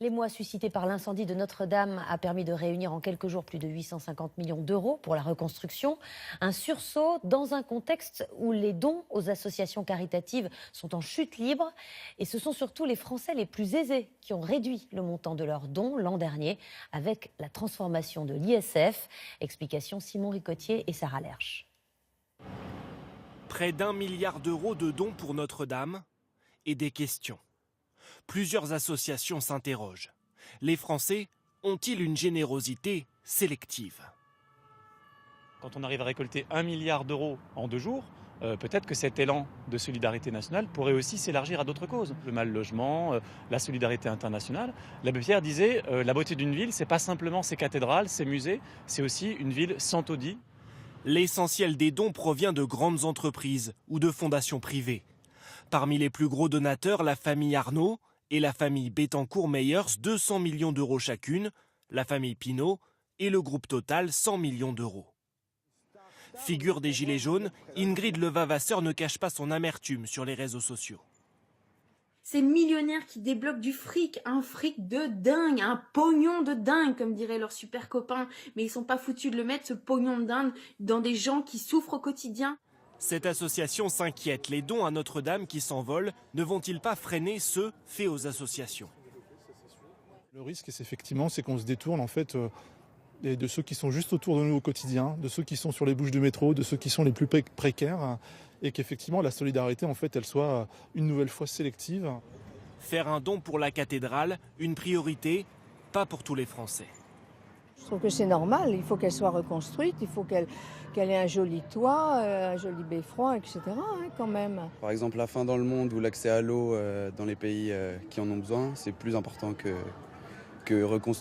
L'émoi suscité par l'incendie de Notre-Dame a permis de réunir en quelques jours plus de 850 millions d'euros pour la reconstruction. Un sursaut dans un contexte où les dons aux associations caritatives sont en chute libre. Et ce sont surtout les Français les plus aisés qui ont réduit le montant de leurs dons l'an dernier avec la transformation de l'ISF. Explication Simon Ricotier et Sarah Lerche. Près d'1 milliard d'euros de dons pour Notre-Dame et des questions. Plusieurs associations s'interrogent. Les Français ont-ils une générosité sélective ? Quand on arrive à récolter 1 milliard d'euros en 2 jours, peut-être que cet élan de solidarité nationale pourrait aussi s'élargir à d'autres causes. Le mal logement, la solidarité internationale. L'abbé Pierre disait la beauté d'une ville, c'est pas simplement ses cathédrales, ses musées, c'est aussi une ville sans taudis. L'essentiel des dons provient de grandes entreprises ou de fondations privées. Parmi les plus gros donateurs, la famille Arnault et la famille Bettencourt-Meyers, 200 millions d'euros chacune, la famille Pinault et le groupe Total, 100 millions d'euros. Figure des Gilets jaunes, Ingrid Levavasseur ne cache pas son amertume sur les réseaux sociaux. Ces millionnaires qui débloquent du fric, un fric de dingue, un pognon de dingue, comme diraient leurs super copains. Mais ils sont pas foutus de le mettre, ce pognon de dingue, dans des gens qui souffrent au quotidien. Cette association s'inquiète. Les dons à Notre-Dame qui s'envolent ne vont-ils pas freiner ceux faits aux associations ? Le risque, effectivement, c'est qu'on se détourne en fait de ceux qui sont juste autour de nous au quotidien, de ceux qui sont sur les bouches du métro, de ceux qui sont les plus précaires, et qu'effectivement la solidarité, en fait, elle soit une nouvelle fois sélective. Faire un don pour la cathédrale, une priorité, pas pour tous les Français. Je trouve que c'est normal, il faut qu'elle soit reconstruite, il faut qu'elle ait un joli toit, un joli beffroi, etc. Quand même. Par exemple, la faim dans le monde ou l'accès à l'eau dans les pays qui en ont besoin, c'est plus important que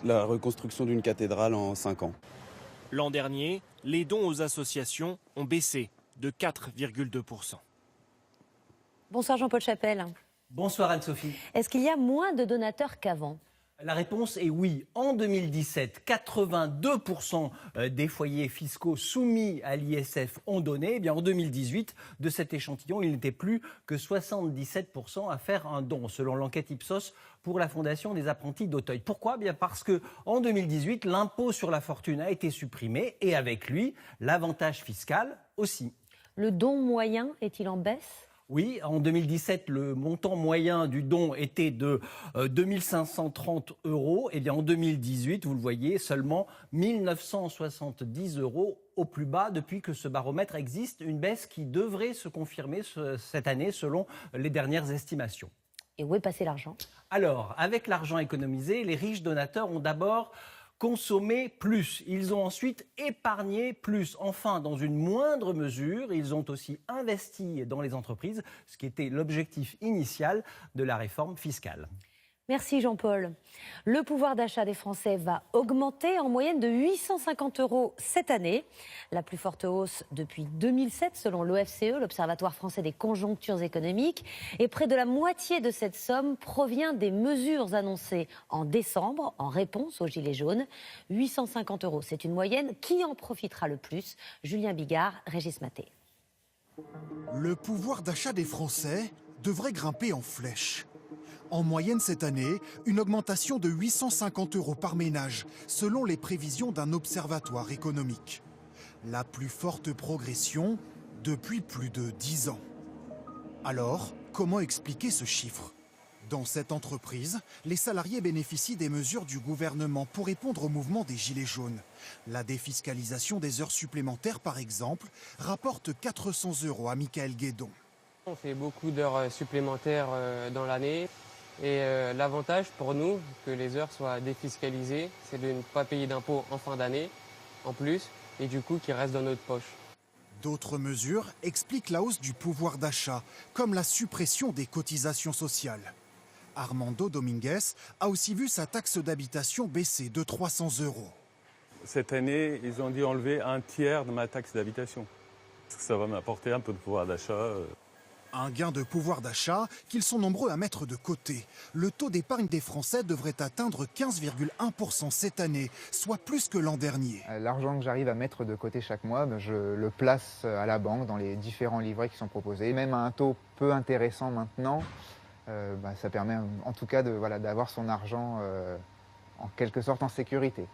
la reconstruction d'une cathédrale en 5 ans. L'an dernier, les dons aux associations ont baissé de 4,2%. Bonsoir Jean-Paul Chapelle. Bonsoir Anne-Sophie. Est-ce qu'il y a moins de donateurs qu'avant ? La réponse est oui. En 2017, 82% des foyers fiscaux soumis à l'ISF ont donné. Eh bien, en 2018, de cet échantillon, il n'était plus que 77% à faire un don, selon l'enquête Ipsos pour la Fondation des apprentis d'Auteuil. Pourquoi ? Bien parce qu'en 2018, l'impôt sur la fortune a été supprimé et avec lui, l'avantage fiscal aussi. Le don moyen est-il en baisse ? Oui, en 2017, le montant moyen du don était de 2530 €. Eh bien, en 2018, vous le voyez, seulement 1970 € au plus bas depuis que ce baromètre existe. Une baisse qui devrait se confirmer cette année selon les dernières estimations. Et où est passé l'argent ? Alors, avec l'argent économisé, les riches donateurs ont d'abord consommer plus. Ils ont ensuite épargné plus. Enfin, dans une moindre mesure, ils ont aussi investi dans les entreprises, ce qui était l'objectif initial de la réforme fiscale. Merci Jean-Paul. Le pouvoir d'achat des Français va augmenter en moyenne de 850 € cette année. La plus forte hausse depuis 2007 selon l'OFCE, l'Observatoire français des conjonctures économiques. Et près de la moitié de cette somme provient des mesures annoncées en décembre en réponse aux Gilets jaunes. 850 €, c'est une moyenne. Qui en profitera le plus ? Julien Bigard, Régis Maté. Le pouvoir d'achat des Français devrait grimper en flèche. En moyenne cette année, une augmentation de 850 € par ménage, selon les prévisions d'un observatoire économique. La plus forte progression depuis plus de 10 ans. Alors, comment expliquer ce chiffre ? Dans cette entreprise, les salariés bénéficient des mesures du gouvernement pour répondre au mouvement des Gilets jaunes. La défiscalisation des heures supplémentaires, par exemple, rapporte 400 € à Michael Guédon. On fait beaucoup d'heures supplémentaires dans l'année. Et l'avantage pour nous, que les heures soient défiscalisées, c'est de ne pas payer d'impôts en fin d'année, en plus, et du coup qui restent dans notre poche. D'autres mesures expliquent la hausse du pouvoir d'achat, comme la suppression des cotisations sociales. Armando Dominguez a aussi vu sa taxe d'habitation baisser de 300 €. Cette année, ils ont dû enlever un tiers de ma taxe d'habitation. Ça va m'apporter un peu de pouvoir d'achat. Un gain de pouvoir d'achat qu'ils sont nombreux à mettre de côté. Le taux d'épargne des Français devrait atteindre 15,1% cette année, soit plus que l'an dernier. L'argent que j'arrive à mettre de côté chaque mois, je le place à la banque dans les différents livrets qui sont proposés. Même à un taux peu intéressant maintenant, ça permet en tout cas d'avoir son argent en quelque sorte en sécurité.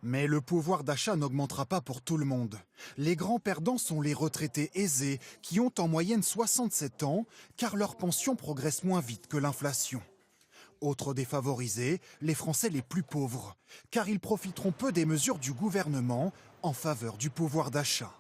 Mais le pouvoir d'achat n'augmentera pas pour tout le monde. Les grands perdants sont les retraités aisés qui ont en moyenne 67 ans car leur pension progresse moins vite que l'inflation. Autres défavorisés, les Français les plus pauvres, car ils profiteront peu des mesures du gouvernement en faveur du pouvoir d'achat.